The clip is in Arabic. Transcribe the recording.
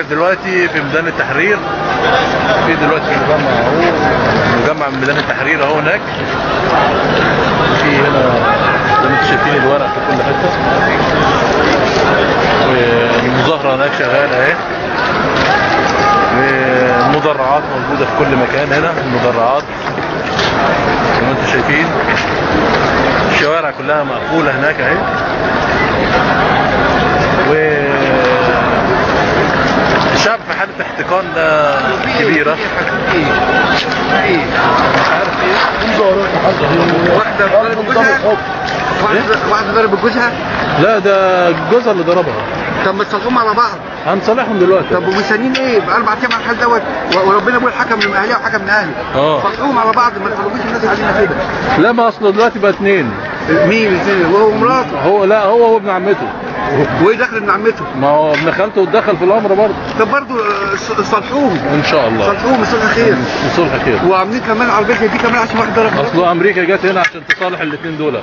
واقف دلوقتي في ميدان التحرير. في دلوقتي مجمع اهو، مجمع من ميدان التحرير اهو هناك. في هنا زي ما انتم شايفين الورق في كل حته، والمظاهره هناك شغاله اهي. المدرعات موجوده في كل مكان هنا، المدرعات زي ما انتم شايفين. الشوارع كلها مقفوله هناك اهي. الشعب في حالة احتقان كبيرة. مش عارف ايه. واحدة ضرب جوزها؟ واحدة ضرب جوزها؟ لا ده جوزها اللي ضربها. طب ما تصلحوهم على بعض. هنصالحهم دلوقتي. طب ومستنيين ايه؟ بقى 4 ايام على الحال دوت، وربنا بيقول حكم من اهلها وحكم من اهلي. صلحوهم على بعض، ما تخلوش الناس علينا كده. لا ما اصله دلوقتي بقى 2. مين الاثنين؟ هو ومراته؟ هو لا هو وابن عمته. وايه دخل ابن عمته؟ ما هو ابن خالته اتدخل في الامر برضه. طب برضه صلحوهم ان شاء الله. صلحوهم الصلح خير. الصلح خير. وعاملين كمان عربيه دي كمان عشان واحد ضرب. اصله امريكا جت هنا عشان تصالح الاثنين دول.